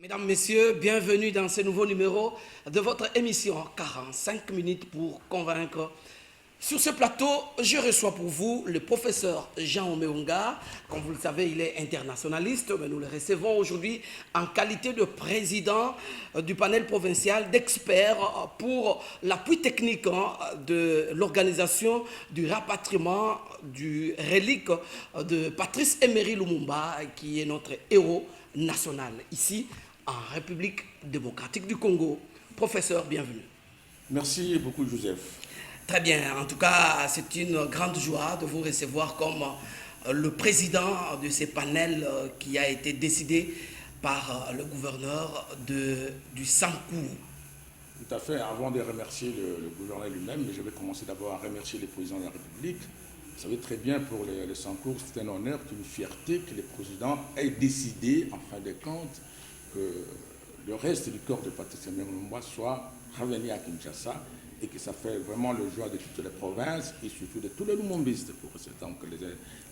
Mesdames, Messieurs, bienvenue dans ce nouveau numéro de votre émission 45 minutes pour convaincre. Sur ce plateau, je reçois pour vous le professeur Jean Omeonga. Comme vous le savez, il est internationaliste, mais nous le recevons aujourd'hui en qualité de président du panel provincial d'experts pour l'appui technique de l'organisation du rapatriement du relique de Patrice Emery Lumumba, qui est notre héros national, ici en République démocratique du Congo. Professeur, bienvenue. Merci beaucoup, Joseph. Très bien. En tout cas, c'est une grande joie de vous recevoir comme le président de ce panel qui a été décidé par le gouverneur du Sankourou. Tout à fait. Avant de remercier le gouverneur lui-même, je vais commencer d'abord à remercier les présidents de la République. Vous savez très bien, pour le Sankourou, c'est un honneur, c'est une fierté que les présidents aient décidé, en fin de compte, que le reste du corps de Patrice Emery Lumumba soit revenu à Kinshasa, et que ça fait vraiment le joie de toutes les provinces et surtout de tous les Lumumbistes, pour donc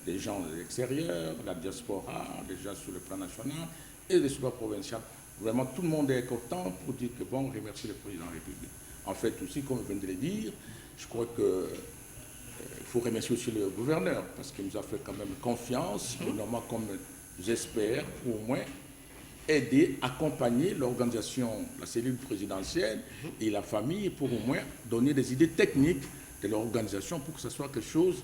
les gens de l'extérieur, la diaspora, les gens sur le plan national et les supraprovinciaux. Vraiment, tout le monde est content pour dire que bon, on remercie le président de la République. En fait, aussi, comme je viens de le dire, je crois que il faut remercier aussi le gouverneur parce qu'il nous a fait quand même confiance, normalement comme j'espère, pour au moins aider, accompagner l'organisation, la cellule présidentielle et la famille pour au moins donner des idées techniques de l'organisation pour que ce soit quelque chose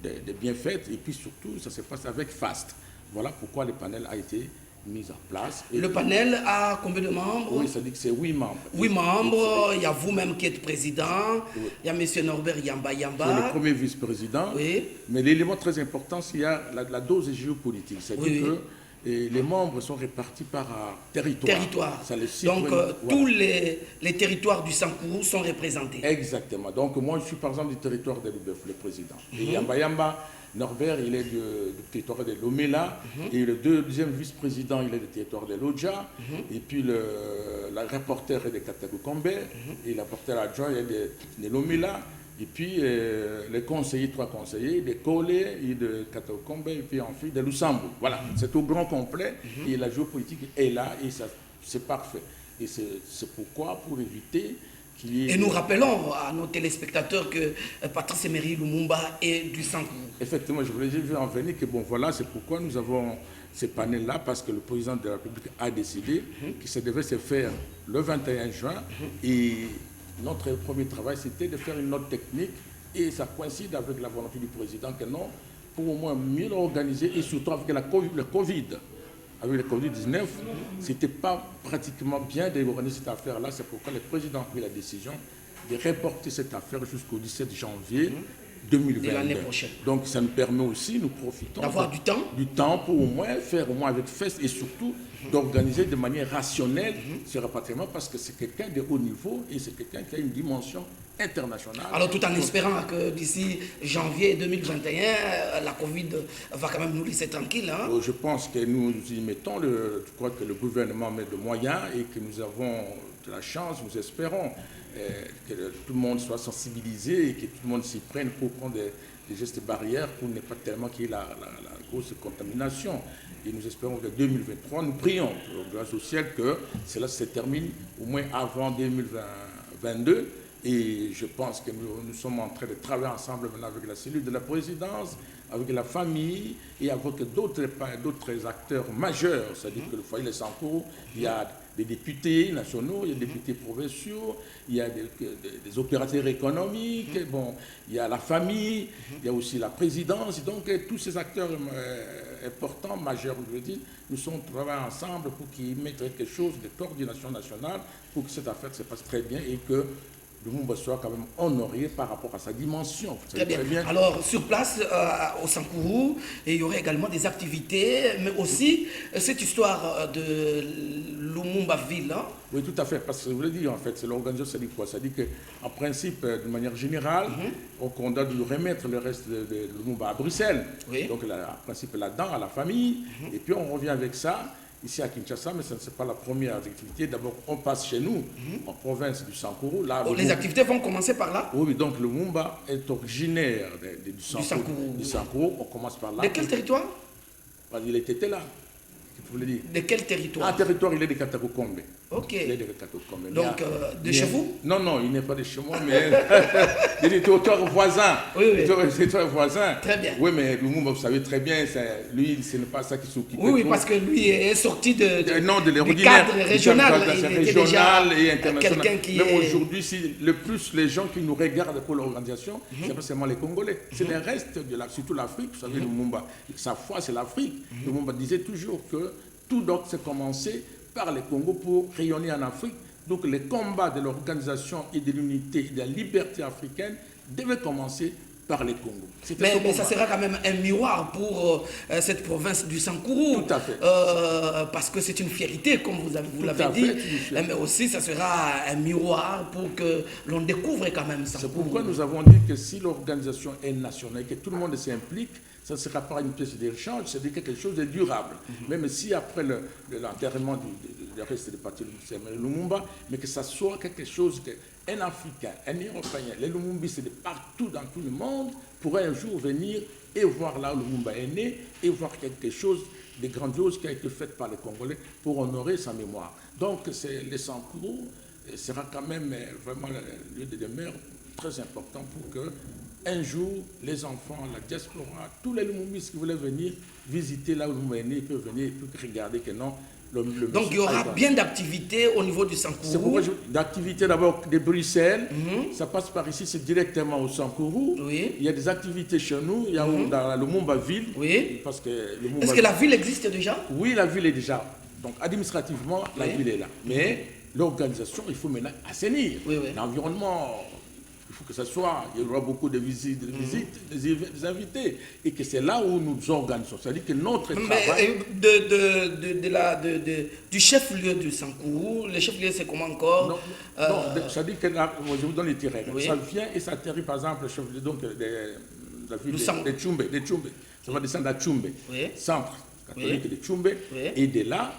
de bien fait et puis surtout ça se passe avec FAST. Voilà pourquoi le panel a été mis en place. Et le panel a combien de membres? Oui, ça dit que c'est 8 membres. 8 membres, il y a vous-même qui êtes président, oui. Il y a M. Norbert Yamba Yamba. C'est le premier vice-président. Oui. Mais l'élément très important, c'est qu'il y a la dose géopolitique. C'est-à-dire que et les membres sont répartis par territoire. Ça, donc, tous les territoires du Sankourou sont représentés. Exactement. Donc, moi, je suis par exemple du territoire de Lubeuf, le président. Et Yamba Yamba, Norbert, il est du territoire de Lomela. Et le deuxième vice-président, il est du territoire de Lodja. Et puis, la rapporteur est de Kataloukombe. Et la rapporteur adjoint est de Lomela. Et puis, les conseillers, 3 conseillers, de Kolé et de Katakombe, et puis ensuite de Lusambo. Voilà, c'est au grand complet. Et la géopolitique est là, et c'est parfait. Et c'est pourquoi, pour éviter qu'il y ait... Et nous rappelons à nos téléspectateurs que Patrice Emery Lumumba est du Sankourou. Effectivement, je voulais en venir que, bon, voilà, c'est pourquoi nous avons ces panels-là, parce que le président de la République a décidé que ça devait se faire le 21 juin. Et notre premier travail, c'était de faire une note technique et ça coïncide avec la volonté du président que non, pour au moins mieux l'organiser et surtout avec le Covid. Avec le Covid-19, c'était pas pratiquement bien d'organiser cette affaire-là. C'est pourquoi le président a pris la décision de reporter cette affaire jusqu'au 17 janvier 2022. L'année prochaine. Donc ça nous permet aussi, nous profitons d'avoir du temps. Du temps pour au moins faire au moins avec fest et surtout d'organiser de manière rationnelle ce rapatriement parce que c'est quelqu'un de haut niveau et c'est quelqu'un qui a une dimension internationale. Alors tout en espérant que d'ici janvier 2021, la Covid va quand même nous laisser tranquilles. Hein? Je pense que nous y mettons, je crois que le gouvernement met de moyens et que nous avons de la chance, nous espérons que tout le monde soit sensibilisé et que tout le monde s'y prenne pour prendre des gestes barrières pour ne pas tellement qu'il y ait la grosse contamination. Et nous espérons que 2023, nous prions grâce au ciel que cela se termine au moins avant 2022. Et je pense que nous sommes en train de travailler ensemble maintenant avec la cellule de la présidence, avec la famille et avec d'autres acteurs majeurs. C'est-à-dire que le foyer des Sankourou, il y a des députés nationaux, il y a des députés provinciaux, il y a des opérateurs économiques, bon, il y a la famille, il y a aussi la présidence. Et donc, tous ces acteurs importants, majeurs, je veux dire, nous sommes travaillés ensemble pour qu'ils mettent quelque chose de coordination nationale pour que cette affaire se passe très bien et que Lumumba soit quand même honoré par rapport à sa dimension. Très bien. Alors, sur place, au Sankourou, il y aurait également des activités, mais aussi cette histoire de Lumumba-Ville. Hein? Oui, tout à fait, parce que je voulais dire, en fait, c'est l'organisation, ça dit quoi? Ça dit qu'en principe, de manière générale, on doit nous remettre le reste de Lumumba à Bruxelles. Oui. Donc, en principe, là-dedans, à la famille, et puis on revient avec ça. Ici à Kinshasa, mais ce n'est pas la première activité. D'abord, on passe chez nous, en province du Sankourou. Là, les activités vont commencer par là? Oui, donc le Lumumba est originaire du Sankourou. On commence par là. De quel territoire? Il était là. vous voulez dire. De quel territoire? Un territoire, il est de Katakokombe. Ok. Il est de Katakokombe. Donc, de chez vous? Non, non, il n'est pas de chez moi, mais des territoires voisins. Oui, oui. Des territoires voisins. Très bien. Oui, mais Lumumba, vous savez très bien, lui, ce n'est pas ça qui s'occupe. Oui, oui, parce que lui est sorti du cadre régional. Régional et international. Quelqu'un qui Même est... aujourd'hui, le plus les gens qui nous regardent pour l'organisation, c'est pas seulement les Congolais, c'est le reste, surtout l'Afrique. Vous savez, Lumumba, sa foi, c'est l'Afrique. Lumumba disait toujours que tout doit se commencer par les Congos pour rayonner en Afrique. Donc les combats de l'organisation et de l'unité et de la liberté africaine devaient commencer par les Congos. Mais ça sera quand même un miroir pour cette province du Sankourou. Tout à fait. Parce que c'est une fierté, comme vous l'avez dit. Mais aussi, ça sera un miroir pour que l'on découvre quand même Sankourou. C'est pourquoi nous avons dit que si l'organisation est nationale, que tout le monde s'implique, ça ne sera pas une pièce d'échange, c'est quelque chose de durable. Même si après l'enterrement du reste du parti de Lumumba, mais que ça soit quelque chose qu'un Africain, un Européen, les Lumumbistes de partout dans tout le monde pourraient un jour venir et voir là où Lumumba est né et voir quelque chose de grandiose qui a été fait par les Congolais pour honorer sa mémoire. Donc le Sankourou sera quand même vraiment le lieu de demeure très important pour que un jour, les enfants, la diaspora, tous les Lumumbistes qui voulaient venir visiter là où Lumumba est né, ils peuvent venir et peuvent regarder que non. Donc il y aura bien d'activités au niveau du Sankourou. C'est pourquoi d'activités d'abord de Bruxelles, ça passe par ici, c'est directement au Sankourou. Oui. Il y a des activités chez nous, il y a dans la Lumumba ville. Oui. Parce que est-ce que la ville existe déjà? Oui, la ville est déjà. Donc administrativement, la ville est là. Mais l'organisation, il faut maintenant assainir. Oui, oui. L'environnement. Il faut que ça soit, il y aura beaucoup de visites, des invités, et que c'est là où nous organisons. C'est-à-dire que notre travail... Du chef-lieu du Sankourou, le chef-lieu c'est comment encore? Non, c'est-à-dire que là, je vous donne les terrains. Oui. Ça vient et ça atterrit par exemple, le chef-lieu de la ville de Tchumbe. Ça va descendre à Tchumbe, oui. Centre catholique de Tchumbe, oui. et de là,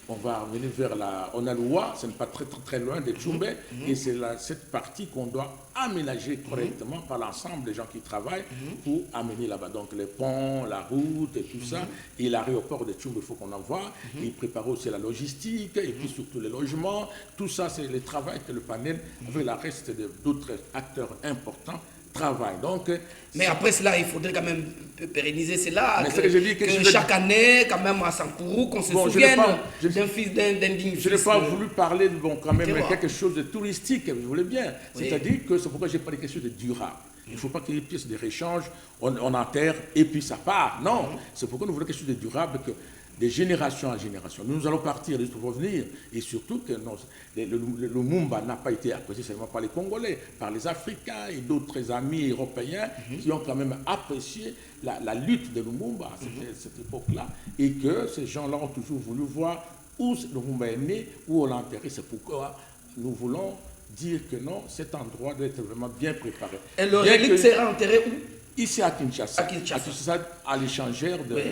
on va venir vers la Onaluwa, ce n'est pas très loin de Tchumbe, et c'est cette partie qu'on doit aménager correctement par l'ensemble des gens qui travaillent pour amener là-bas. Donc les ponts, la route et tout ça, et l'aéroport de Tchumbe, il faut qu'on envoie, et préparer aussi la logistique, et puis surtout les logements. Tout ça, c'est le travail que le panel, avec le reste d'autres acteurs importants, travail. Donc, mais après cela, il faudrait quand même pérenniser cela. Mais que je dis que chaque année, quand même à Sankourou, qu'on se souvienne d'un fils d'indigne. Je n'ai pas voulu parler de quand même quelque chose de touristique, vous voulez bien. Oui. C'est-à-dire que c'est pourquoi j'ai parlé de quelque chose de durable. Il ne faut pas qu'il y ait une pièce de réchange, on enterre et puis ça part. Non, c'est pourquoi nous voulons quelque chose de durable, que de génération en génération. Nous allons partir, nous devons venir, et surtout que le Lumumba n'a pas été apprécié seulement par les Congolais, par les Africains et d'autres amis européens qui ont quand même apprécié la lutte de Lumumba à cette époque-là, et que ces gens-là ont toujours voulu voir où Lumumba est né, où on l'a enterré. C'est pourquoi nous voulons dire que non, cet endroit doit être vraiment bien préparé. Et le relique sera enterré où? Ici à Kinshasa. À Kinshasa. À l'échangère de... Oui.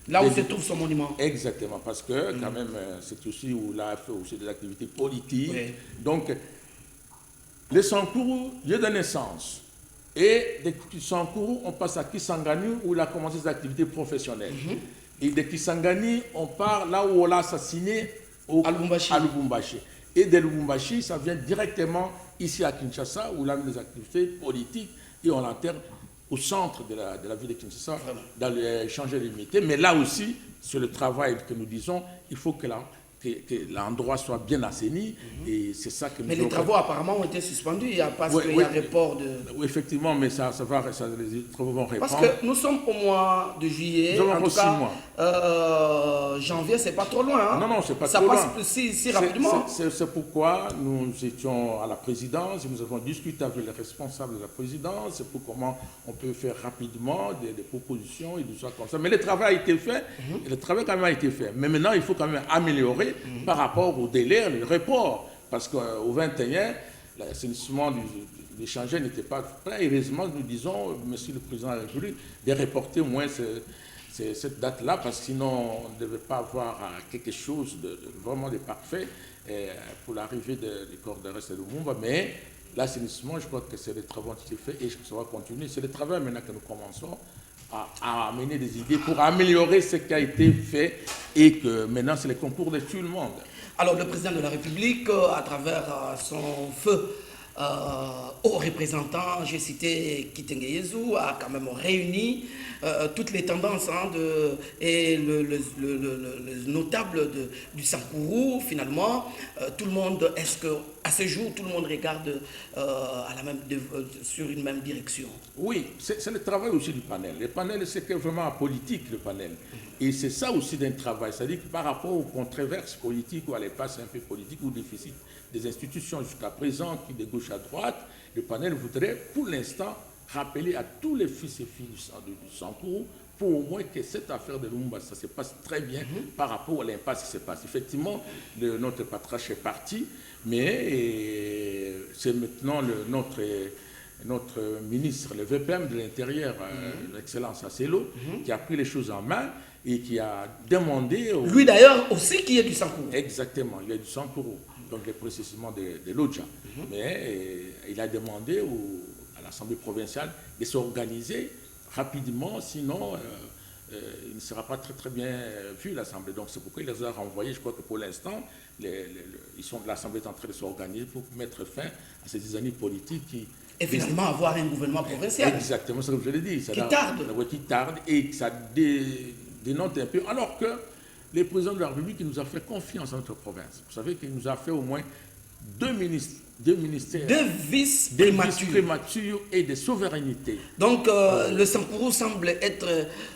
Là où se trouve son monument. Exactement, parce que quand même, c'est aussi où il a fait aussi des activités politiques. Oui. Donc, le Sankourou, lieu de naissance. Et de Sankourou, on passe à Kisangani, où il a commencé ses activités professionnelles. Et de Kisangani, on part là où on l'a assassiné, à Lubumbashi. Et de Lubumbashi, ça vient directement ici à Kinshasa, où il a mis des activités politiques, et on l'enterre au centre de la ville de Kinshasa, dans l'échange limité. Mais là aussi, sur le travail que nous disons, il faut que l'endroit soit bien assaini. Et c'est ça que nous... Mais les travaux apparemment ont été suspendus, il y a parce qu'il y a report de... Oui, effectivement, mais les travaux vont reprendre. Parce que nous sommes au mois de juillet, nous en tout 6 cas, mois. Janvier, c'est pas trop loin. Hein? Non, c'est pas trop loin. Ça passe si rapidement. C'est pourquoi nous étions à la présidence et nous avons discuté avec les responsables de la présidence, c'est pour comment on peut faire rapidement des propositions et tout ça comme ça. Mais le travail a été fait, le travail quand même a été fait. Mais maintenant, il faut quand même améliorer par rapport au délai, le report. Parce qu'au 21, l'assainissement du l'échangeur n'était pas prêt. Heureusement, nous disons, Monsieur le Président de la République, de reporter au moins cette date-là, parce que sinon, on ne devait pas avoir quelque chose de vraiment de parfait pour l'arrivée du corps de reste de Lumumba. Mais l'assainissement, je crois que c'est le travail qui est fait et ça va continuer. C'est le travail maintenant que nous commençons à amener des idées pour améliorer ce qui a été fait et que maintenant c'est le concours de tout le monde. Alors le président de la République, à travers son feu haut représentant, j'ai cité Kitenge Yezu, a quand même réuni toutes les tendances et le notable du Sankourou, finalement. Tout le monde, est-ce qu'à ce jour, tout le monde regarde sur une même direction? Oui, c'est le travail aussi du panel. Le panel, c'est vraiment politique, le panel. Et c'est ça aussi d'un travail. C'est-à-dire que par rapport aux controverses politiques ou à l'espace un peu politique ou déficit des institutions jusqu'à présent, qui de gauche à droite, le panel voudrait pour l'instant rappeler à tous les fils et filles du Sankourou pour au moins que cette affaire de Lumumba, ça se passe très bien par rapport à l'impasse qui se passe. Effectivement, notre patriarche est parti, mais c'est maintenant notre ministre, le VPM de l'Intérieur, l'excellence Asselo, qui a pris les choses en main et qui a demandé... Lui d'ailleurs aussi qui est du Sankourou. Exactement, il est du Sankourou, donc précisément de l'Odja. Mais il a demandé à l'Assemblée provinciale de s'organiser rapidement, sinon il ne sera pas très très bien vu l'Assemblée. Donc c'est pourquoi il les a renvoyés. Je crois que pour l'instant, l'Assemblée est en train de s'organiser pour mettre fin à ces années politiques qui... Et finalement avoir un gouvernement provincial. Exactement, c'est ce que je l'ai dit. Qui tarde. Qui tarde et ça dénote un peu. Alors que le président de la République nous a fait confiance à notre province. Vous savez qu'il nous a fait au moins deux ministères. Deux vice-primatures et de souveraineté. Donc le Sankourou semble être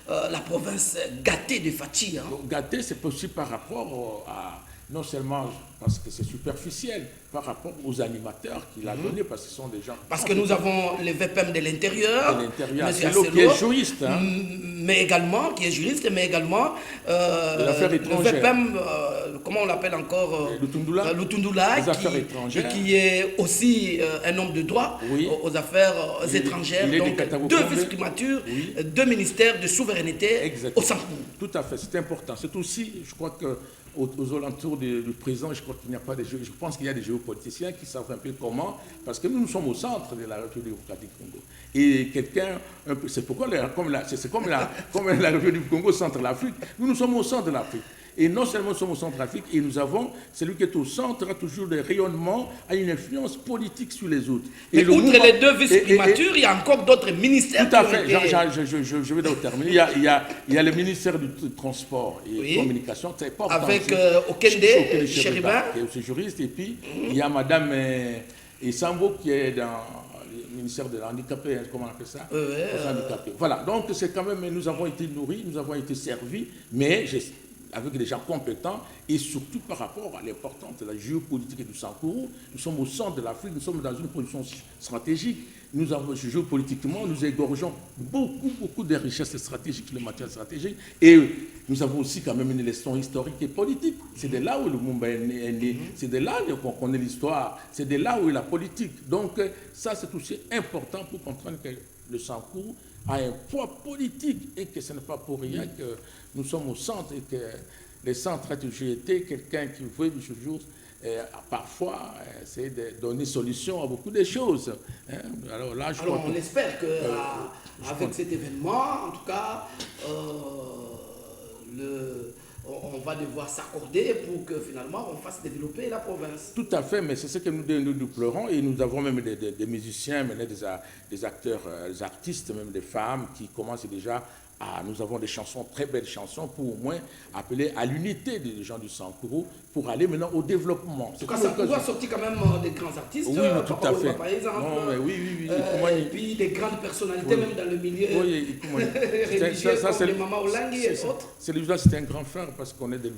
la province gâtée de Fathi. Gâtée, c'est possible par rapport à... Non seulement parce que c'est superficiel, par rapport aux animateurs qu'il a donnés, parce que ce sont des gens... Parce que nous avons le VPM de l'Intérieur, c'est qui est juriste. Mais également, qui est juriste, mais également le VPM, comment on l'appelle encore Lutundula, qui est aussi un homme de droit aux affaires étrangères. Donc deux vice-primatures, deux ministères de souveraineté au Sankourou. Tout à fait, c'est important. C'est aussi, je crois que aux alentours du président, je crois qu'il n'y a pas de je pense qu'il y a des géopoliticiens qui savent un peu comment, parce que nous sommes au centre de la République démocratique du Congo. Et quelqu'un, c'est pourquoi c'est comme la République du Congo centre de l'Afrique, nous sommes au centre de l'Afrique. Et non seulement nous sommes au centre de l'Afrique, et nous avons, celui qui est au centre a toujours des rayonnements, a une influence politique sur les autres. Mais outre les deux vice-primatures, il y a encore d'autres ministères. Tout à fait, je vais terminer. Il y a le ministère du Transport et Communication, c'est important. Avec Okende Cheriba, qui est aussi juriste, et puis il y a Madame Isambo qui est dans le ministère de l'handicapé, comment on appelle ça handicapé. Voilà, donc c'est quand même, nous avons été nourris, nous avons été servis, mais avec des gens compétents et surtout par rapport à l'importance de la géopolitique du Sankourou. Nous sommes au centre de l'Afrique, nous sommes dans une position stratégique. Nous avons, géopolitiquement, nous égorgeons beaucoup de richesses stratégiques, les matières stratégiques. Et nous avons aussi quand même une leçon historique et politique. C'est de là où le Lumumba est né. C'est de là qu'on connaît l'histoire. C'est de là où est la politique. Donc ça, c'est aussi important pour comprendre que le Sankourou a un poids politique et que ce n'est pas pour rien que nous sommes au centre et que le centre a toujours été quelqu'un qui veut toujours parfois essayer de donner solution à beaucoup de choses. Alors là, on espère qu'avec cet événement, en tout cas, on va devoir s'accorder pour que finalement on fasse développer la province. Tout à fait, mais c'est ce que nous pleurons et nous avons même des musiciens, des acteurs, des artistes, même des femmes qui commencent déjà nous avons des chansons, très belles chansons, pour au moins appeler à l'unité des gens du Sankourou pour aller maintenant au développement. En tout cas, Sankourou a sorti quand même des grands artistes, oui, tout à fait. Par exemple. Non, mais oui. Et puis des grandes personnalités, même dans le milieu religieux, comme les Maman Olangi et autres. C'est un grand frère parce qu'on est de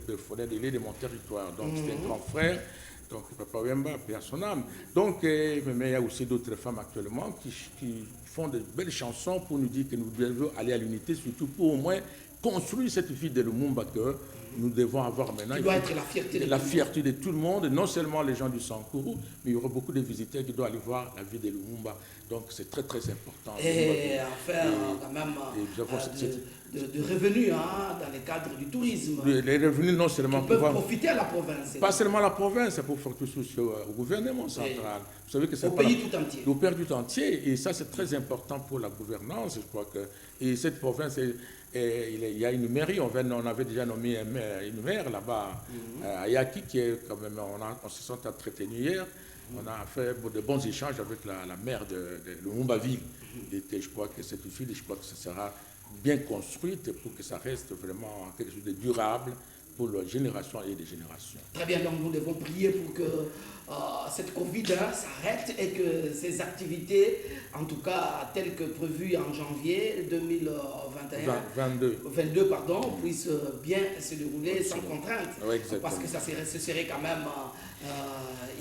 mon territoire, donc c'est un grand frère. Donc, Papa Wemba, paix à son âme. Donc, mais il y a aussi d'autres femmes actuellement qui font de belles chansons pour nous dire que nous devons aller à l'unité, surtout pour au moins construire cette vie de Lumumba que nous devons avoir maintenant. Il doit être la fierté de tout le monde, non seulement les gens du Sankourou, mais il y aura beaucoup de visiteurs qui doivent aller voir la vie de Lumumba. Donc, c'est très, très important. Et en faire quand même de revenus hein, dans le cadre du tourisme. Les revenus non seulement qui peuvent profiter à la province. Pas seulement à la province, c'est pour faire tout ça au gouvernement central. Vous savez que c'est au pays tout entier. Au pays tout entier. Et ça, c'est très important pour la gouvernance. Je crois que et cette province, il y a une mairie. On avait déjà nommé une maire là-bas, à Yaki, qui est quand même. On se sent entretenu hier. On a fait de bons échanges avec la maire de Lumumba-Ville. Et je crois que cette ville, je crois que ce sera bien construite pour que ça reste vraiment quelque chose de durable pour la génération et des générations. Très bien, donc nous devons prier pour que cette Covid s'arrête et que ces activités, en tout cas telles que prévues en janvier 2022, puissent bien se dérouler sans contrainte. Oui, parce que ce serait quand même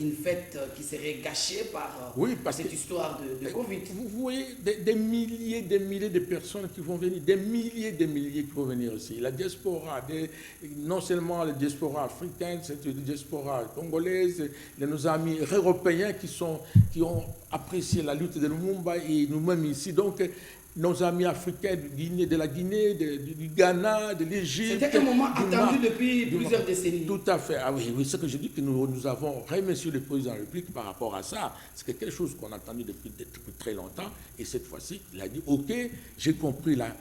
une fête qui serait gâchée par cette histoire de Covid. Vous voyez des milliers de personnes qui vont venir, des milliers qui vont venir ici. La diaspora, non seulement la diaspora africaine, c'est la diaspora congolaise, nos amis européens qui ont apprécié la lutte de Lumumba et nous-mêmes ici. Donc, nos amis africains de la Guinée, du Ghana, de l'Égypte. C'était un moment attendu depuis plusieurs décennies. Tout à fait. Ah oui, ce que je dis que nous avons remercié le président de la République par rapport à ça. C'est quelque chose qu'on a attendu depuis très longtemps. Et cette fois-ci, il a dit, OK, j'ai compris la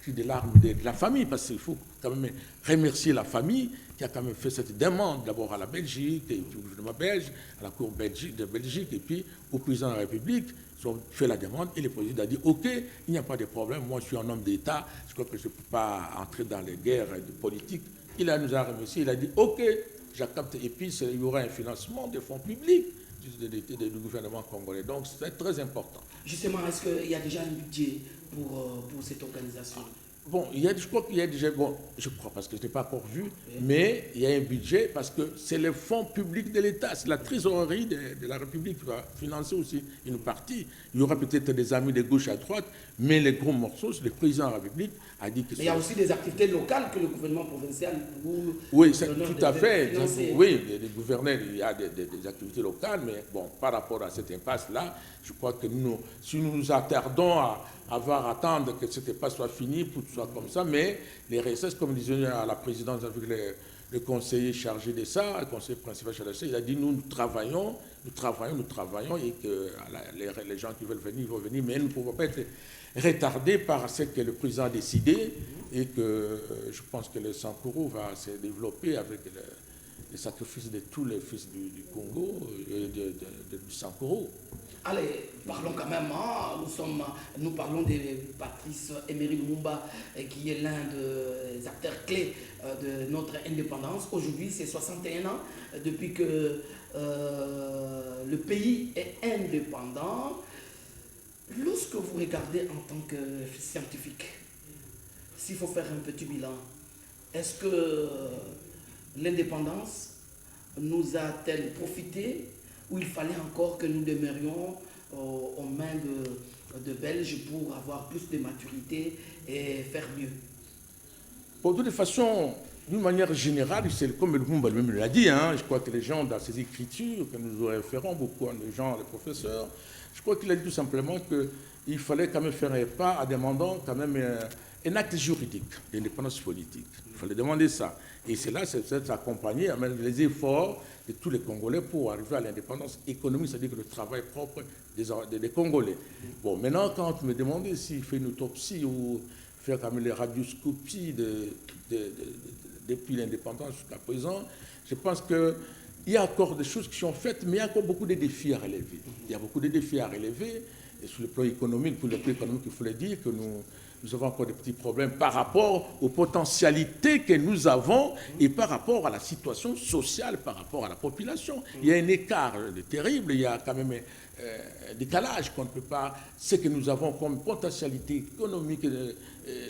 cri de larmes de la famille, parce qu'il faut quand même remercier la famille qui a quand même fait cette demande, d'abord à la Belgique, et puis au gouvernement belge, à la Cour de Belgique, et puis au président de la République. Ils ont fait la demande et le président a dit « Ok, il n'y a pas de problème, moi je suis un homme d'État, je crois que je ne peux pas entrer dans les guerres politiques. » Il nous a remercié, il a dit « Ok, j'accepte et puis il y aura un financement des fonds publics du gouvernement congolais. » Donc c'est très important. Justement, est-ce qu'il y a déjà un budget pour cette organisation? Bon, je crois qu'il y a déjà, je crois parce que je n'ai pas encore vu, mais il y a un budget parce que c'est le fonds public de l'État, c'est la trésorerie de la République qui va financer aussi une partie. Il y aura peut-être des amis de gauche à droite, mais les gros morceaux, c'est le président de la République a dit que... Mais il y a aussi des activités locales que le gouvernement provincial vous... Oui, tout à fait. Oui, les gouverneurs, il y a des activités locales, mais bon, par rapport à cette impasse-là, je crois que si nous nous attardons à attendre que cette impasse soit finie pour que ce soit comme ça, mais les recettes, comme disait à la présidence avec le conseiller chargé de ça, le conseiller principal chargé de ça, il a dit nous travaillons, et que les gens qui veulent venir, ils vont venir, mais nous ne pouvons pas être retardés par ce que le président a décidé, et que je pense que le Sankuru va se développer avec le sacrifice de tous les fils du Congo et du Sankuru. Allez, parlons quand même, hein. Nous parlons de Patrice Emery Lumumba, qui est l'un des acteurs clés de notre indépendance. Aujourd'hui, c'est 61 ans depuis que le pays est indépendant. Lorsque vous regardez en tant que scientifique, s'il faut faire un petit bilan, est-ce que l'indépendance nous a-t-elle profité ou il fallait encore que nous demeurions aux mains de Belges pour avoir plus de maturité et faire mieux? Bon, de toute façon, d'une manière générale, c'est comme Lumumba lui-même l'a dit, hein, je crois que les gens, dans ces écritures, que nous référons beaucoup à les gens, les professeurs, je crois qu'il a dit tout simplement qu'il fallait quand même faire un pas en demandant quand même un acte juridique d'indépendance politique. Il fallait demander ça. Et c'est là, c'est accompagné avec les efforts de tous les Congolais pour arriver à l'indépendance économique, c'est-à-dire que le travail propre des Congolais. Bon, maintenant, quand tu me demandais s'il fait une autopsie ou faire comme les radioscopies depuis l'indépendance jusqu'à présent, je pense qu'il y a encore des choses qui sont faites, mais il y a encore beaucoup de défis à relever. Il y a beaucoup de défis à relever, et sur le plan économique, pour le plan économique, il faut dire que nous avons encore des petits problèmes par rapport aux potentialités que nous avons et par rapport à la situation sociale, par rapport à la population. Il y a un écart terrible, il y a quand même un décalage qu'on ne peut pas... Ce que nous avons comme potentialité économique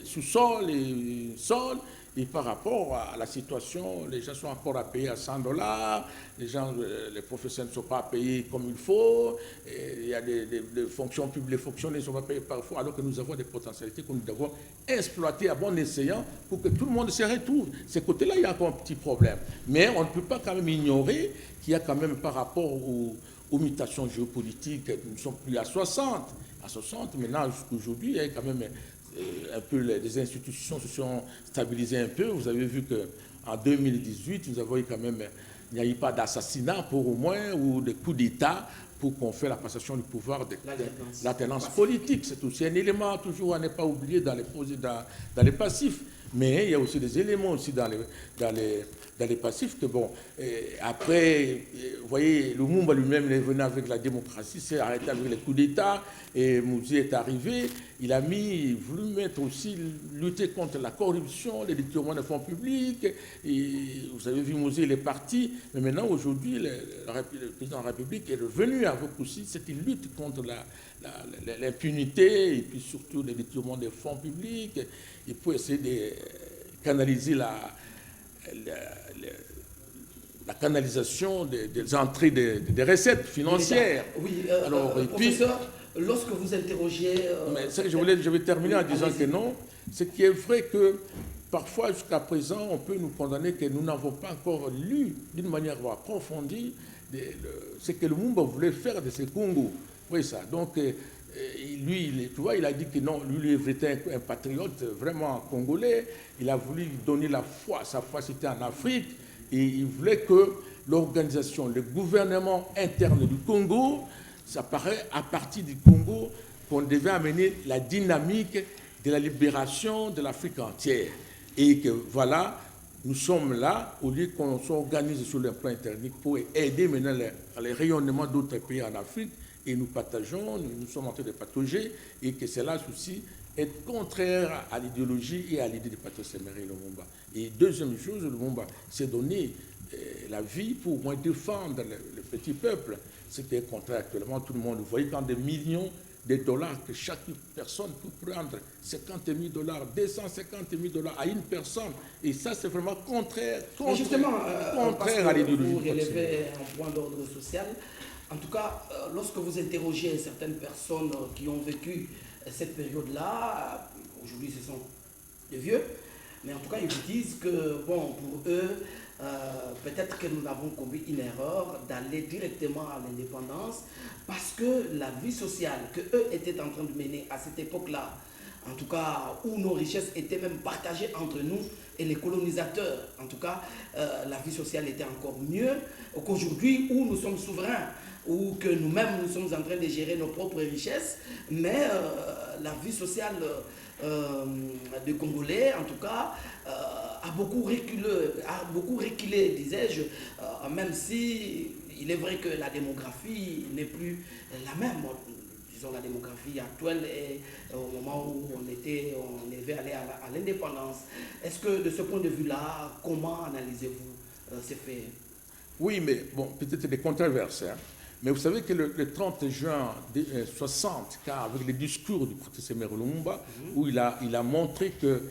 sous-sol et sol, et par rapport à la situation, les gens sont encore à payer à $100, les professeurs ne sont pas payés comme il faut, il y a des fonctions publiques, les fonctionnaires ne sont pas payés parfois, alors que nous avons des potentialités que nous devons exploiter à bon escient pour que tout le monde se retrouve. Ces côtés-là, il y a encore un petit problème. Mais on ne peut pas quand même ignorer qu'il y a quand même par rapport aux mutations géopolitiques, nous ne sommes plus à 60. À 60, maintenant, jusqu'à aujourd'hui, il y a quand même un peu les institutions se sont stabilisées un peu. Vous avez vu qu'en 2018, nous avons eu quand même, il n'y a eu pas d'assassinat pour au moins, ou de coup d'État pour qu'on fasse la passation du pouvoir de l'alternance politique. C'est aussi un élément toujours à ne pas oublier dans les passifs. Mais il y a aussi des éléments aussi dans les passifs que, bon, après, vous voyez, Lumumba lui-même est venu avec la démocratie, s'est arrêté avec les coups d'État, et Mouzi est arrivé, il a voulu mettre aussi, lutter contre la corruption, les détournements de fonds publics, et vous avez vu, Mouzi, il est parti, mais maintenant, aujourd'hui, le président de la République est revenu avec aussi cette lutte contre l'impunité, et puis surtout les détournements des fonds publics, et pour essayer de canaliser la canalisation des entrées des recettes financières. Oui, alors, professeur, lorsque vous interrogiez... je vais terminer en disant que non. Ce qui est vrai que parfois, jusqu'à présent, on peut nous condamner que nous n'avons pas encore lu d'une manière approfondie ce que le Lumumba voulait faire de ce Congo. Oui, ça. Donc, lui, tu vois, il a dit que non, lui était un patriote vraiment congolais. Il a voulu donner la foi. Sa foi, c'était en Afrique. Et il voulait que l'organisation, le gouvernement interne du Congo, ça paraît à partir du Congo qu'on devait amener la dynamique de la libération de l'Afrique entière. Et que voilà, nous sommes là, au lieu qu'on s'organise sur le plan interne pour aider maintenant les rayonnements d'autres pays en Afrique. Et nous partageons, nous sommes en train de patauger, et que cela aussi est contraire à l'idéologie et à l'idée de Patrice Emery Lumumba. Et deuxième chose, Lumumba s'est donné la vie pour au moins défendre le petit peuple. C'était contraire actuellement, tout le monde. Vous voyez quand des millions de dollars que chaque personne peut prendre, 50 000 $, 250 000 $ à une personne. Et ça, c'est vraiment contraire à l'idéologie. Vous relevez un point d'ordre social. En tout cas, lorsque vous interrogez certaines personnes qui ont vécu cette période-là, aujourd'hui ce sont des vieux, mais en tout cas ils vous disent que, bon, pour eux, peut-être que nous avons commis une erreur d'aller directement à l'indépendance parce que la vie sociale qu'eux étaient en train de mener à cette époque-là, en tout cas où nos richesses étaient même partagées entre nous et les colonisateurs, en tout cas la vie sociale était encore mieux qu'aujourd'hui où nous sommes souverains, ou que nous-mêmes nous sommes en train de gérer nos propres richesses, mais la vie sociale des Congolais, en tout cas, a beaucoup reculé, disais-je, même si il est vrai que la démographie n'est plus la même. Disons, la démographie actuelle est au moment où on devait aller à l'indépendance. Est-ce que de ce point de vue-là, comment analysez-vous ces faits? Oui, mais bon, peut-être des controverses, hein. Mais vous savez que le 30 juin 60, avec le discours du professeur Emery Lumumba, où il a montré que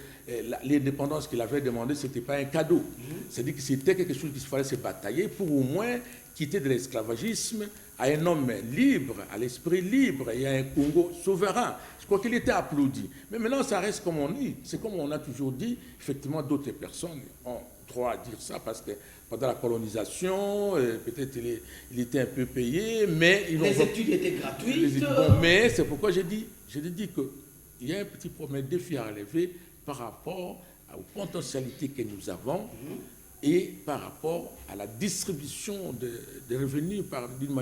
l'indépendance qu'il avait demandé, ce n'était pas un cadeau. C'est-à-dire que c'était quelque chose qu'il fallait se batailler pour au moins quitter de l'esclavagisme à un homme libre, à l'esprit libre et à un Congo souverain. Je crois qu'il était applaudi. Mais maintenant, ça reste comme on dit. C'est comme on a toujours dit. Effectivement, d'autres personnes ont droit à dire ça parce que pendant la colonisation, peut-être il était un peu payé, mais... Les études étaient gratuites. Mais c'est pourquoi j'ai dit qu'il y a un petit problème, un défi à relever par rapport aux potentialités que nous avons et par rapport à la distribution des revenus d'une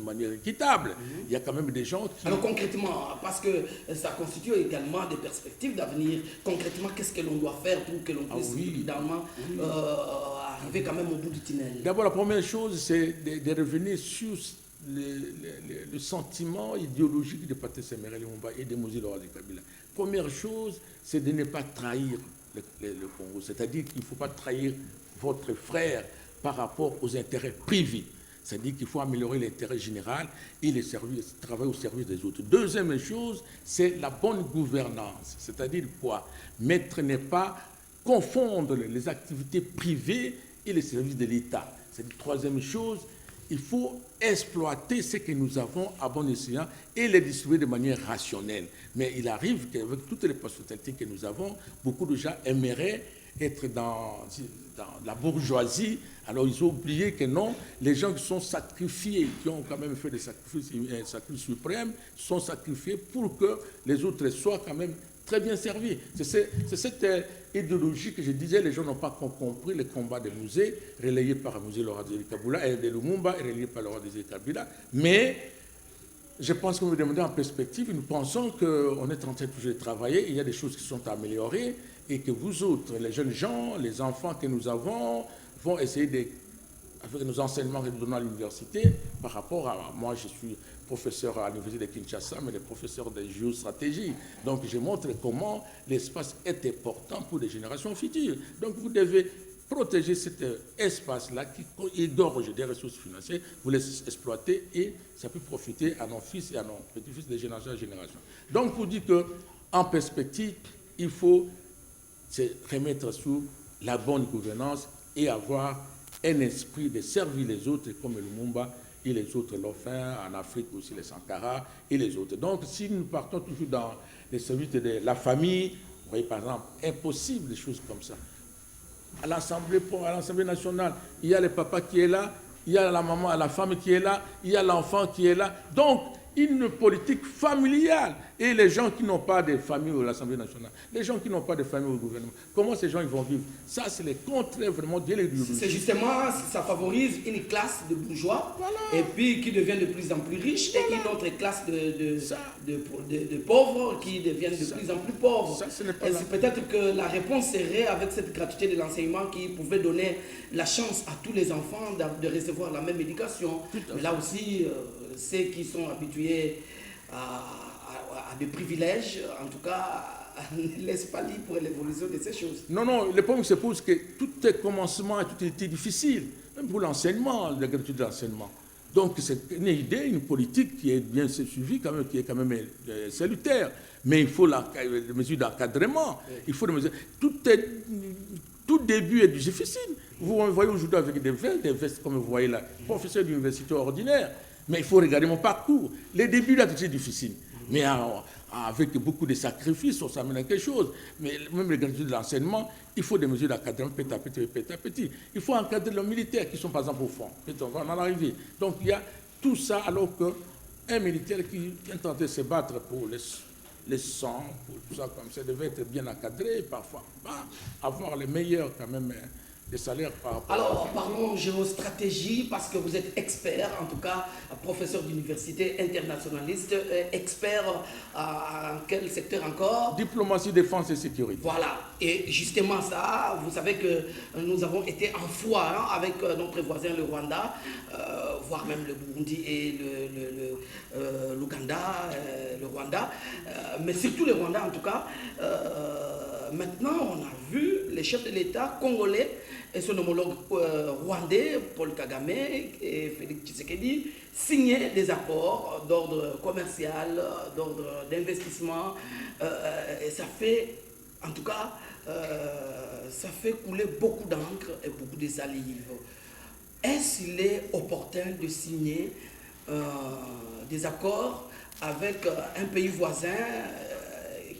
manière équitable. Il y a quand même des gens qui... Alors concrètement, parce que ça constitue également des perspectives d'avenir, concrètement, qu'est-ce que l'on doit faire pour que l'on puisse évidemment arriver quand même au bout du tunnel? D'abord, la première chose, c'est de revenir sur le sentiment idéologique de Patrice Emery Lumumba et de Moïse Laurent Kabila. Première chose, c'est de ne pas trahir le Congo. C'est-à-dire qu'il ne faut pas trahir votre frère par rapport aux intérêts privés. C'est-à-dire qu'il faut améliorer l'intérêt général et travailler au service des autres. Deuxième chose, c'est la bonne gouvernance. C'est-à-dire quoi? Ne pas confondre les activités privées et les services de l'État. C'est la troisième chose. Il faut exploiter ce que nous avons à bon escient et les distribuer de manière rationnelle. Mais il arrive qu'avec toutes les possibilités que nous avons, beaucoup de gens aimeraient être dans la bourgeoisie. Alors ils ont oublié que non, les gens qui sont sacrifiés, qui ont quand même fait des sacrifices, un sacrifice suprême, sont sacrifiés pour que les autres soient quand même très bien servis. C'est cette idéologie que je disais, les gens n'ont pas compris le combat des musées, relayé par le musée Laurent Désiré Kabila et de Lumumba, et relayé par Laurent Désiré Kabila. Mais je pense que vous me demandez en perspective, nous pensons qu'on est en train toujours de travailler, il y a des choses qui sont améliorées, et que vous autres, les jeunes gens, les enfants que nous avons, vont essayer avec nos enseignements que nous donnons à l'université, par rapport à moi, je suis professeur à l'université de Kinshasa, mais le professeur de géostratégie. Donc, je montre comment l'espace est important pour les générations futures. Donc, vous devez protéger cet espace-là qui égorge des ressources financières, vous les exploitez et ça peut profiter à nos fils et à nos petits-fils de génération en génération. Donc, vous dites qu'en perspective, il faut se remettre sous la bonne gouvernance et avoir un esprit de servir les autres comme le Lumumba et les autres l'ont fait, en Afrique aussi les Sankara et les autres. Donc si nous partons toujours dans les services de la famille, vous voyez par exemple, impossible des choses comme ça. À l'Assemblée nationale, il y a le papa qui est là, il y a la maman, la femme qui est là, il y a l'enfant qui est là. Donc une politique familiale. Et les gens qui n'ont pas de famille à l'Assemblée nationale, les gens qui n'ont pas de famille au gouvernement, comment ces gens ils vont vivre? Ça, c'est le contraire vraiment de l'idéologie. C'est justement, ça favorise une classe de bourgeois, voilà, et puis qui devient de plus en plus riche, voilà, et une autre classe de pauvres qui deviennent de plus en plus pauvres. C'est peut-être que la réponse serait avec cette gratuité de l'enseignement qui pouvait donner la chance à tous les enfants de recevoir la même éducation. Mais là aussi, ceux qui sont habitués à des privilèges, en tout cas, ne laissent pas libre pour l'évolution de ces choses. Non, non, le problème se pose que tout est commencement a tout été difficile, même pour l'enseignement, la gratuité de l'enseignement. Donc c'est une idée, une politique qui est bien suivie, quand même, qui est quand même salutaire. Mais il faut des mesures d'encadrement, il faut des mesures. Tout début est difficile. Vous voyez aujourd'hui avec des vestes comme vous voyez là, professeur d'université ordinaire. Mais il faut regarder mon parcours. Les débuts là, c'est difficile. Mais avec beaucoup de sacrifices, on s'amène à quelque chose. Mais même les gratuités de l'enseignement, il faut des mesures d'encadrement petit à petit. Il faut encadrer les militaires qui sont par exemple au front. On va en arriver. Donc il y a tout ça alors qu'un militaire qui est en train de se battre pour les sangs, pour tout ça comme ça, devait être bien encadré, parfois avoir les meilleurs quand même des salaires par rapport. Alors, parlons géostratégie, parce que vous êtes expert, en tout cas, professeur d'université internationaliste, expert en quel secteur encore? Diplomatie, défense et sécurité. Voilà, et justement ça, vous savez que nous avons été en foire avec notre voisin le Rwanda, voire même le Burundi et l'Ouganda, le Rwanda, mais surtout le Rwanda en tout cas. Maintenant, on a vu les chefs de l'État congolais et son homologue rwandais, Paul Kagame et Félix Tshisekedi, signer des accords d'ordre commercial, d'ordre d'investissement. Et ça fait, en tout cas, ça fait couler beaucoup d'encre et beaucoup de salive. Est-ce qu'il est opportun de signer des accords avec un pays voisin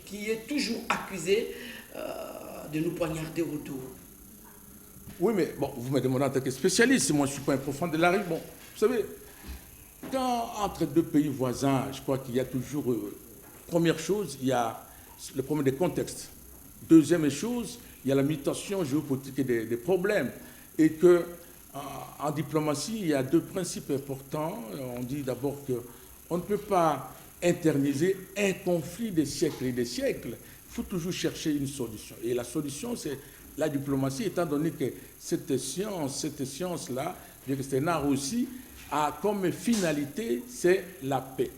qui est toujours accusé de nous poignarder autour? Oui, mais bon, vous me demandez en tant que spécialiste, moi je ne suis pas un profond de la rive. Bon, vous savez, quand entre deux pays voisins, je crois qu'il y a toujours, première chose, il y a le problème des contextes. Deuxième chose, il y a la mutation géopolitique et des problèmes. Et que en diplomatie, il y a deux principes importants. On dit d'abord qu'on ne peut pas internaliser un conflit des siècles et des siècles. Il faut toujours chercher une solution. Et la solution, c'est la diplomatie, étant donné que cette science-là, bien que c'est un art aussi, a comme finalité, c'est la paix.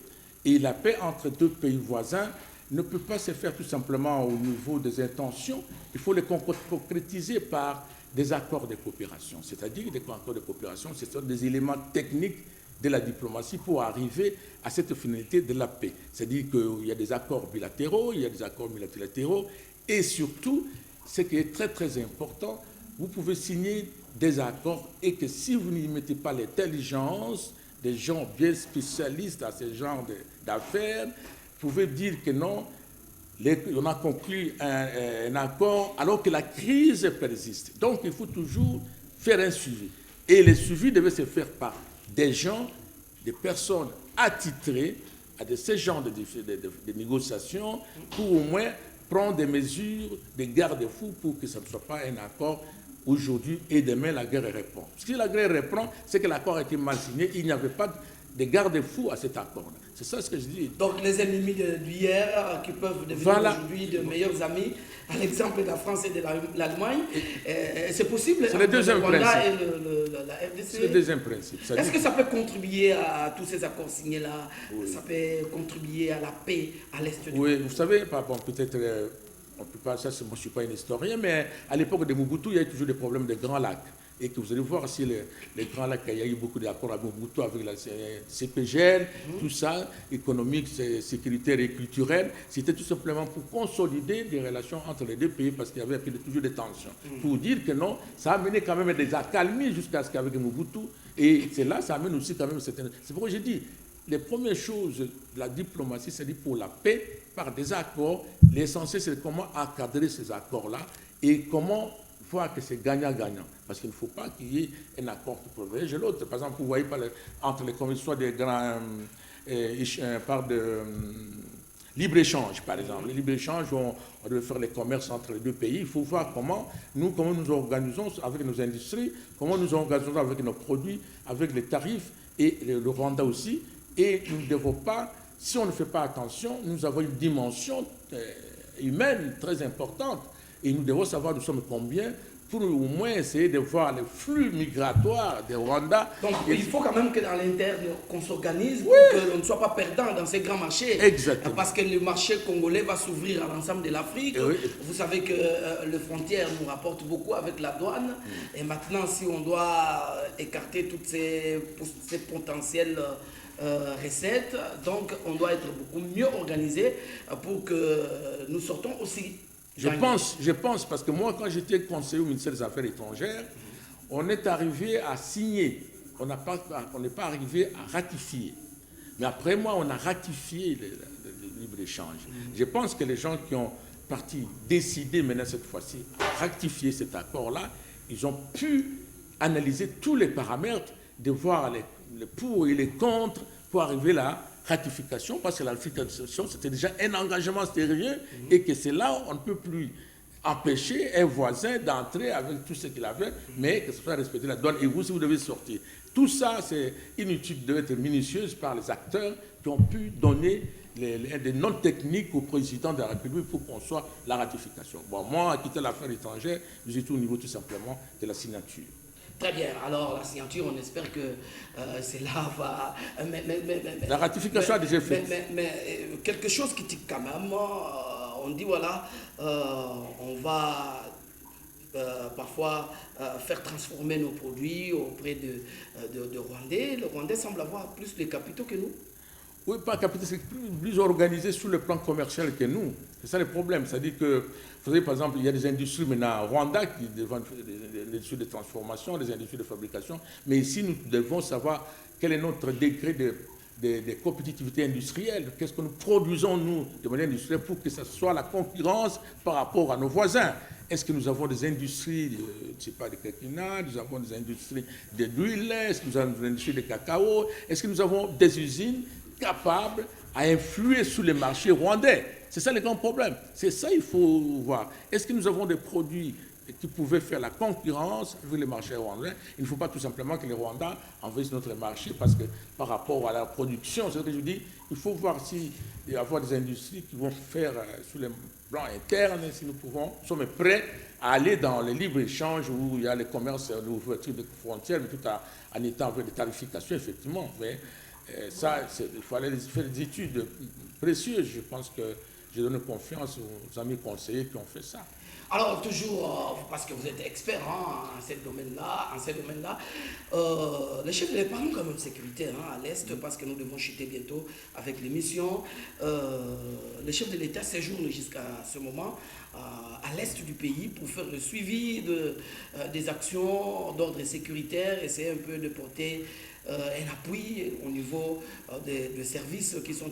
Et la paix entre deux pays voisins ne peut pas se faire tout simplement au niveau des intentions. Il faut les concrétiser par des accords de coopération. C'est-à-dire des accords de coopération, ce sont des éléments techniques de la diplomatie pour arriver à cette finalité de la paix. C'est-à-dire qu'il y a des accords bilatéraux, il y a des accords multilatéraux, et surtout, ce qui est très très important, vous pouvez signer des accords et que si vous n'y mettez pas l'intelligence des gens bien spécialistes à ce genre d'affaires, vous pouvez dire que non, on a conclu un accord alors que la crise persiste. Donc, il faut toujours faire un suivi. Et le suivi devait se faire par des gens, des personnes attitrées à ce genre de négociations pour au moins prendre des mesures, des garde-fous pour que ça ne soit pas un accord aujourd'hui et demain la guerre reprend. Si la guerre reprend, c'est que l'accord a été mal signé, il n'y avait pas de garde-fous à cet accord. C'est ça ce que je dis. Donc les ennemis d'hier qui peuvent devenir aujourd'hui de meilleurs amis, à l'exemple de la France et de l'Allemagne, c'est possible. C'est le deuxième principe. La RDC. C'est le deuxième principe. Est-ce que ça peut contribuer à tous ces accords signés-là? Oui. Ça peut contribuer à la paix à l'Est du pays? Oui, vous savez, peut-être, on peut pas, ça, moi je ne suis pas un historien, mais à l'époque de Mobutu, il y a eu toujours des problèmes de Grands Lacs. Et que vous allez voir si les Grands Lacs, il y a eu beaucoup d'accords avec Mobutu, avec la CPGL, tout ça, économique, sécuritaire et culturel. C'était tout simplement pour consolider des relations entre les deux pays parce qu'il y avait toujours des tensions. Pour dire que non, ça a amené quand même des accalmies jusqu'à ce qu'avec Mobutu. Et c'est là, ça amène aussi quand même certaines... C'est pourquoi j'ai dit, les premières choses de la diplomatie, c'est dit pour la paix, par des accords. L'essentiel, c'est comment encadrer ces accords-là et comment voir que c'est gagnant-gagnant. Parce qu'il ne faut pas qu'il y ait un accord qui privilège l'autre. Par exemple, vous voyez entre les commissions des grands libre-échange, par exemple. Le libre-échange, on doit faire les commerces entre les deux pays. Il faut voir comment nous organisons avec nos industries, comment nous organisons avec nos produits, avec les tarifs et le Rwanda aussi. Et nous ne devons pas, si on ne fait pas attention, nous avons une dimension humaine très importante. Et nous devons savoir nous sommes combien pour au moins essayer de voir les flux migratoires des Rwandais. Donc il faut quand même que dans l'interne, qu'on s'organise pour que l'on ne soit pas perdant dans ces grands marchés. Exactement. Parce que le marché congolais va s'ouvrir à l'ensemble de l'Afrique. Oui. Vous savez que les frontières nous rapportent beaucoup avec la douane. Et maintenant, si on doit écarter toutes ces potentielles recettes, donc on doit être beaucoup mieux organisé pour que nous sortons aussi. Je pense, parce que moi, quand j'étais conseiller au ministère des Affaires étrangères, on est arrivé à signer. On n'est pas arrivé à ratifier. Mais après moi, on a ratifié le libre-échange. Je pense que les gens qui ont décidé maintenant cette fois-ci à ratifier cet accord-là, ils ont pu analyser tous les paramètres, de voir les pour et les contre pour arriver là. Ratification, parce que la ratification, c'était déjà un engagement sérieux et que c'est là où on ne peut plus empêcher un voisin d'entrer avec tout ce qu'il avait, mais que ce soit respecté la douane et vous, si vous devez sortir. Tout ça, c'est une étude d'être minutieuse par les acteurs qui ont pu donner des notes techniques au président de la République pour qu'on soit la ratification. Bon, moi, à quitter l'affaire étrangère, je suis au niveau tout simplement de la signature. Très bien. Alors, la signature, on espère que cela va... la ratification a déjà fait. Mais quelque chose qui tique quand même, on dit, voilà, on va parfois faire transformer nos produits auprès de Rwandais. Le Rwandais semble avoir plus de capitaux que nous. Oui, pas capitaux, c'est plus organisé sur le plan commercial que nous. C'est ça le problème. C'est-à-dire que, vous savez, par exemple, il y a des industries maintenant au Rwanda qui développent des industries de transformation, des industries de fabrication. Mais ici, nous devons savoir quel est notre degré de compétitivité industrielle. Qu'est-ce que nous produisons, nous, de manière industrielle, pour que ce soit la concurrence par rapport à nos voisins. Est-ce que nous avons des industries, je ne sais pas, de quinquina, nous avons des industries d'huile, est-ce que nous avons des industries de cacao, est-ce que nous avons des usines capables à influer sur les marchés rwandais? C'est ça le grand problème. C'est ça qu'il faut voir. Est-ce que nous avons des produits qui pouvaient faire la concurrence avec les marchés rwandais? Il ne faut pas tout simplement que les Rwandais envahissent notre marché parce que par rapport à la production, c'est ce que je dis, il faut voir s'il y a des industries qui vont faire sur le plan interne, si nous sommes prêts à aller dans le libre-échange où il y a le commerce, l'ouverture des frontières, mais tout en étant avec des tarifications, effectivement. Mais, ça, il fallait faire des études précieuses. Je pense que j'ai donné confiance aux amis conseillers qui ont fait ça. Alors, toujours, parce que vous êtes expert en ce domaine-là, les chefs de l'État, parlons quand même de sécurité à l'Est, parce que nous devons chuter bientôt avec l'émission. Les chefs de l'État séjournent jusqu'à ce moment à l'Est du pays pour faire le suivi des actions d'ordre sécuritaire, essayer un peu de porter un appui au niveau des services qui sont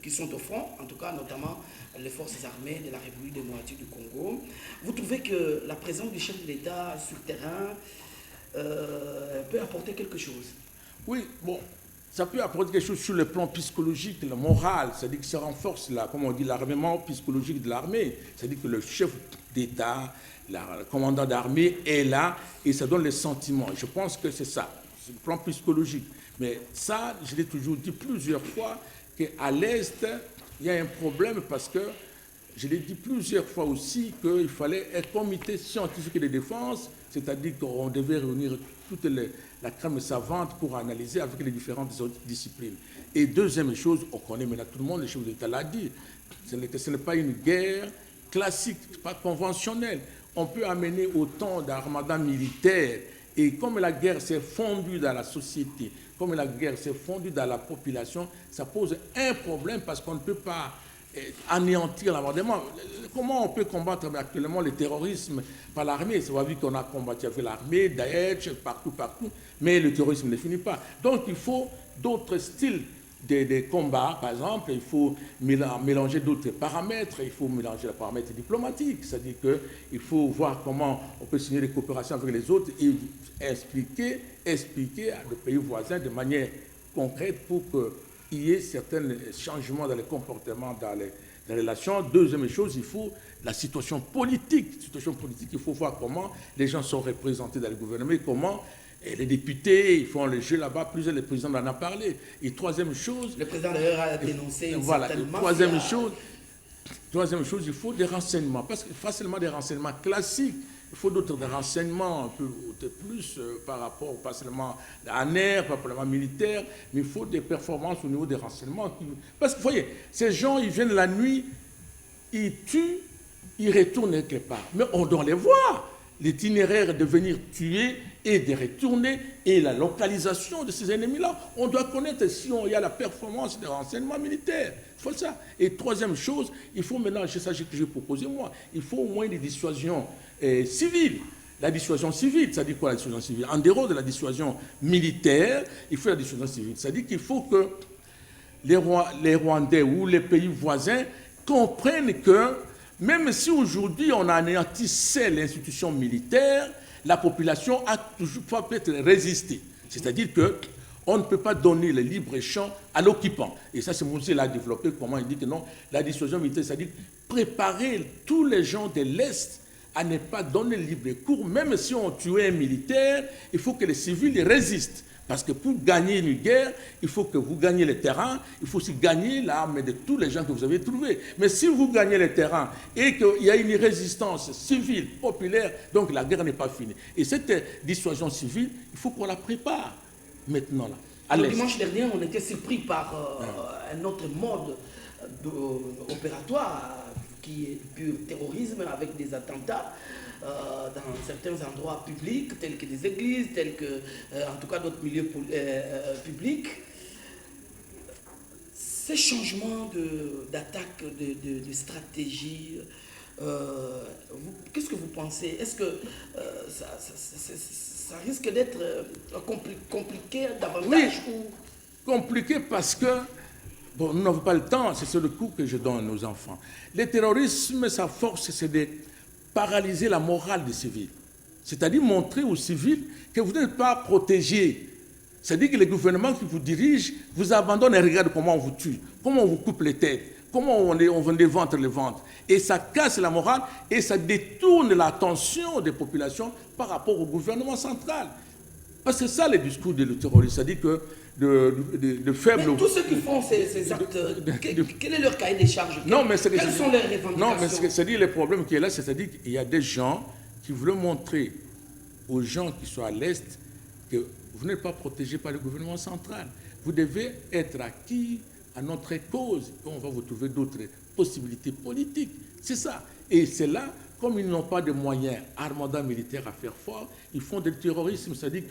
qui sont au front, en tout cas notamment les forces armées de la République démocratique du Congo. Vous trouvez que la présence du chef de l'État sur le terrain peut apporter quelque chose? Oui, bon, ça peut apporter quelque chose sur le plan psychologique, le moral, c'est-à-dire que ça renforce, comme on dit, l'armement psychologique de l'armée. C'est-à-dire que le chef d'État, le commandant d'armée est là et ça donne les sentiments. Je pense que c'est ça, c'est le plan psychologique. Mais ça, je l'ai toujours dit plusieurs fois, qu'à l'Est, il y a un problème parce que, je l'ai dit plusieurs fois aussi, qu'il fallait un comité scientifique de défense, c'est-à-dire qu'on devait réunir toute la crème savante pour analyser avec les différentes disciplines. Et deuxième chose, on connaît maintenant tout le monde, le chef d'État l'a dit, ce n'est pas une guerre classique, pas conventionnelle. On peut amener autant d'armada militaires, et comme la guerre s'est fondue dans la société, comme la guerre s'est fondue dans la population, ça pose un problème parce qu'on ne peut pas anéantir l'amendement. Comment on peut combattre actuellement le terrorisme par l'armée? C'est vu qu'on a combattu avec l'armée, Daesh, partout, mais le terrorisme ne finit pas. Donc il faut d'autres styles de combats, par exemple, il faut mélanger d'autres paramètres, il faut mélanger les paramètres diplomatiques, c'est-à-dire qu'il faut voir comment on peut signer des coopérations avec les autres et expliquer à nos pays voisins de manière concrète pour qu'il y ait certains changements dans les comportements, dans les relations. Deuxième chose, il faut la situation politique. Il faut voir comment les gens sont représentés dans le gouvernement, comment les députés, ils font le jeu là-bas, plusieurs, le président en a parlé. Et troisième chose... Le président d'ailleurs a dénoncé une certaine mafia. Troisième chose, il faut des renseignements, pas seulement des renseignements classiques, il faut d'autres renseignements un peu plus par rapport, pas seulement à l'air, pas seulement militaire, mais il faut des performances au niveau des renseignements. Parce que, vous voyez, ces gens, ils viennent la nuit, ils tuent, ils retournent quelque part. Mais on doit les voir. L'itinéraire de venir tuer et de retourner et la localisation de ces ennemis-là. On doit connaître si il y a la performance des renseignements militaires. Il faut ça. Et troisième chose, il faut maintenant, c'est ça que j'ai proposé moi, il faut au moins des dissuasions civiles. La dissuasion civile, ça dit quoi la dissuasion civile? En dehors de la dissuasion militaire, il faut la dissuasion civile. Ça dit qu'il faut que les Rwandais ou les pays voisins comprennent que même si aujourd'hui on a anéantissé l'institution militaire, la population a toujours peut-être résisté. C'est-à-dire qu'on ne peut pas donner le libre champ à l'occupant. Et ça, c'est Moussé l'a développé, comment il dit que non, la dissuasion militaire, c'est-à-dire préparer tous les gens de l'Est à ne pas donner le libre cours. Même si on tuait un militaire, il faut que les civils résistent. Parce que pour gagner une guerre, il faut que vous gagnez le terrain, il faut aussi gagner l'arme de tous les gens que vous avez trouvés. Mais si vous gagnez le terrain et qu'il y a une résistance civile, populaire, donc la guerre n'est pas finie. Et cette dissuasion civile, il faut qu'on la prépare maintenant. Là, le dimanche dernier, on était surpris par un autre mode opératoire qui est pur terrorisme avec des attentats. Dans certains endroits publics, tels que des églises, tels que, en tout cas, d'autres milieux publics. Ces changements d'attaque, de stratégie, qu'est-ce que vous pensez? Est-ce que ça risque d'être compliqué davantage? Oui, compliqué parce que bon, nous n'avons pas le temps, c'est le coup que je donne à nos enfants. Le terrorisme, sa force, c'est de paralyser la morale des civils. C'est-à-dire montrer aux civils que vous n'êtes pas protégés. C'est-à-dire que les gouvernements qui vous dirigent vous abandonnent et regardent comment on vous tue, comment on vous coupe les têtes, comment on les ventre les ventres. Et ça casse la morale et ça détourne l'attention des populations par rapport au gouvernement central. Parce que c'est ça le discours du terroriste, c'est-à-dire que de faibles... Mais tous ceux qui font ces actes, quel est leur cahier des charges? Quelles sont les revendications? Non, mais c'est-à-dire le problème qui est là, c'est-à-dire qu'il y a des gens qui veulent montrer aux gens qui sont à l'Est que vous n'êtes pas protégés par le gouvernement central. Vous devez être acquis à notre cause. On va vous trouver d'autres possibilités politiques. C'est ça. Et c'est là, comme ils n'ont pas de moyens armada militaires à faire fort, ils font du terrorisme. C'est-à-dire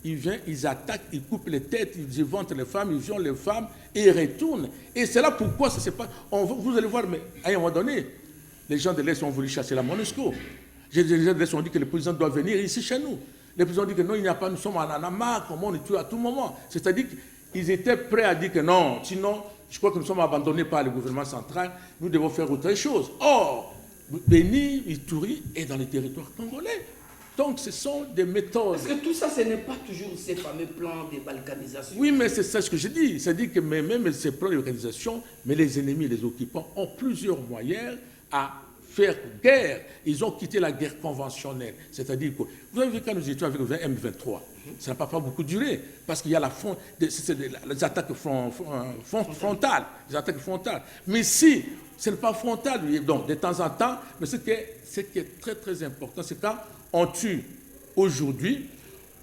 qu'ils viennent, ils attaquent, ils coupent les têtes, ils éventrent les femmes, ils violent les femmes et ils retournent. Et c'est là pourquoi ça ne s'est pas... Vous allez voir, mais à un moment donné, les gens de l'Est ont voulu chasser la MONUSCO. Les gens de l'Est ont dit que le président doit venir ici chez nous. les présidents disent que non, il n'y a pas, nous sommes en marre, comment on est tué à tout moment. C'est-à-dire qu'ils étaient prêts à dire que non, sinon, je crois que nous sommes abandonnés par le gouvernement central, nous devons faire autre chose. Or, Béni, Ituri est dans les territoires congolais. Donc, ce sont des méthodes. Est-ce que tout ça, ce n'est pas toujours ces fameux plans de balkanisation? Oui, mais c'est ça ce que je dis. C'est-à-dire que même ces plans d'organisation, mais les ennemis, les occupants, ont plusieurs moyens à faire guerre. Ils ont quitté la guerre conventionnelle. C'est-à-dire que, vous avez vu quand nous étions avec le M23, ça n'a pas beaucoup duré, parce qu'il y a les attaques frontales. Les attaques frontales. Mais si ce n'est pas frontal, donc de temps en temps, mais ce qui est très très important, c'est quand on tue aujourd'hui,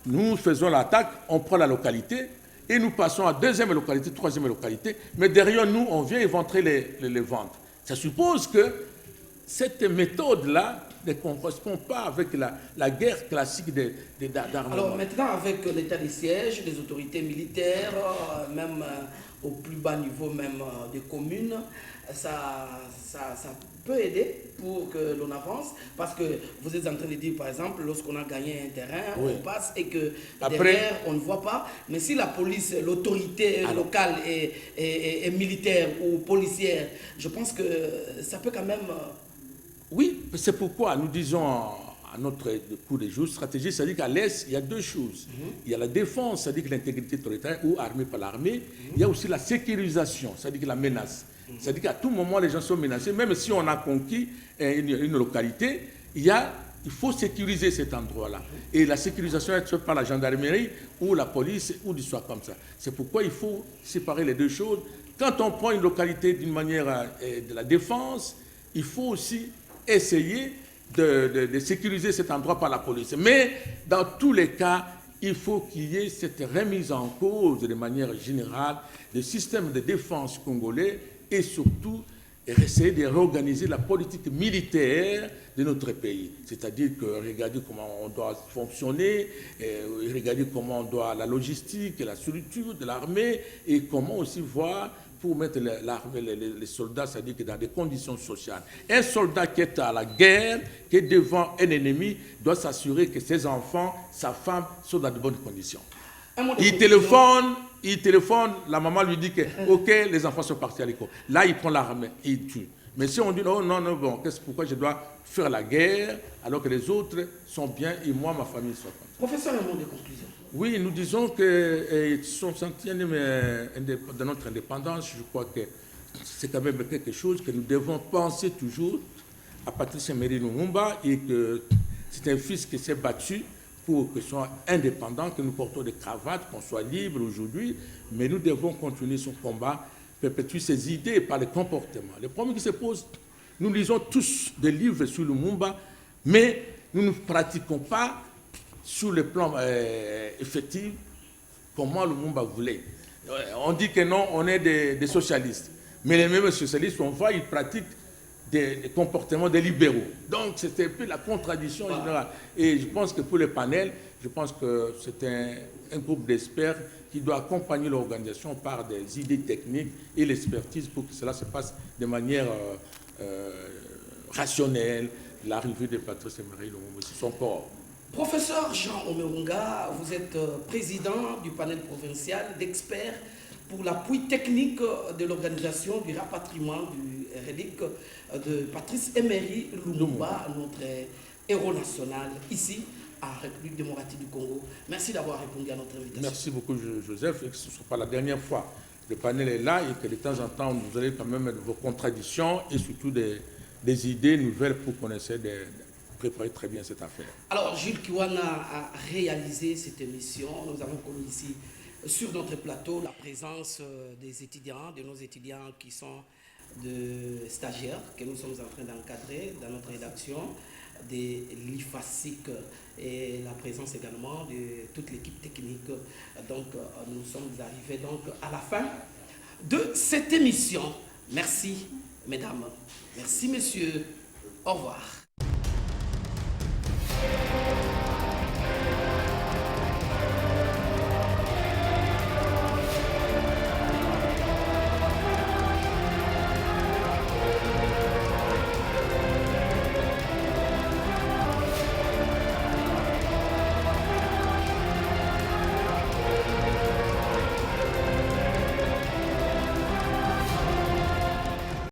nous faisons l'attaque, on prend la localité, et nous passons à deuxième localité, troisième localité, mais derrière nous, on vient éventrer les ventes. Ça suppose que cette méthode-là ne correspond pas avec la guerre classique d'armement. Alors maintenant, avec l'état de siège, les autorités militaires, même au plus bas niveau même des communes, ça peut aider pour que l'on avance, parce que vous êtes en train de dire, par exemple, lorsqu'on a gagné un terrain, oui, on passe et que après, derrière, on ne voit pas. Mais si la police, l'autorité locale est militaire ou policière, je pense que ça peut quand même... Oui, c'est pourquoi nous disons à notre coup de jour stratégie, c'est-à-dire qu'à l'Est, il y a deux choses. Il y a la défense, c'est-à-dire que l'intégrité territoriale ou armée par l'armée. Il y a aussi la sécurisation, c'est-à-dire que la menace. C'est-à-dire qu'à tout moment, les gens sont menacés. Même si on a conquis une localité, il faut sécuriser cet endroit-là. Et la sécurisation est faite par la gendarmerie ou la police ou des soins comme ça. C'est pourquoi il faut séparer les deux choses. Quand on prend une localité d'une manière de la défense, il faut aussi essayer de sécuriser cet endroit par la police. Mais dans tous les cas, il faut qu'il y ait cette remise en cause de manière générale des systèmes de défense congolais et surtout essayer de réorganiser la politique militaire de notre pays. C'est-à-dire que regarder comment on doit fonctionner, regarder comment on doit la logistique et la structure de l'armée et comment aussi voir pour mettre les soldats, c'est-à-dire que dans des conditions sociales. Un soldat qui est à la guerre, qui est devant un ennemi, doit s'assurer que ses enfants, sa femme sont dans de bonnes conditions. Il téléphone, la maman lui dit que, ok, les enfants sont partis à l'école. Là, il prend l'arme et il tue. Mais si on dit, non, bon, pourquoi je dois faire la guerre alors que les autres sont bien et moi, ma famille, sont pas. Professeur, un mot de conclusion. Oui, nous disons que 60e de notre indépendance, je crois que c'est quand même quelque chose que nous devons penser toujours à Patrice Emery Lumumba et que c'est un fils qui s'est battu pour que soit indépendant, que nous portons des cravates, qu'on soit libre aujourd'hui, mais nous devons continuer son combat, perpétuer ses idées par les comportements. Le problème qui se pose, nous lisons tous des livres sur Lumumba, mais nous ne pratiquons pas sur le plan effectif comment Lumumba voulait. On dit que non, on est des socialistes, mais les mêmes socialistes, on voit, ils pratiquent des comportements des libéraux. Donc, c'était un peu la contradiction générale. Et je pense que pour le panel, je pense que c'est un groupe d'experts qui doit accompagner l'organisation par des idées techniques et l'expertise pour que cela se passe de manière rationnelle. L'arrivée de Patrice Emery Lumumba, c'est son corps. Professeur Jean Omeunga, vous êtes président du panel provincial d'experts pour l'appui technique de l'organisation du rapatriement du relique de Patrice Emery Lumumba, notre héros national, ici, en République démocratique du Congo. Merci d'avoir répondu à notre invitation. Merci beaucoup, Joseph, et que ce ne soit pas la dernière fois. Le panel est là et que de temps en temps, vous allez quand même vos contradictions et surtout des idées nouvelles pour qu'on essaie de préparer très bien cette affaire. Alors, Jules Kiwana a réalisé cette émission. Nous avons connu ici, sur notre plateau, la présence des étudiants, de nos étudiants qui sont de stagiaires, que nous sommes en train d'encadrer dans notre rédaction, de l'IFASIC et la présence également de toute l'équipe technique. Donc, nous sommes arrivés donc à la fin de cette émission. Merci, mesdames. Merci, messieurs. Au revoir.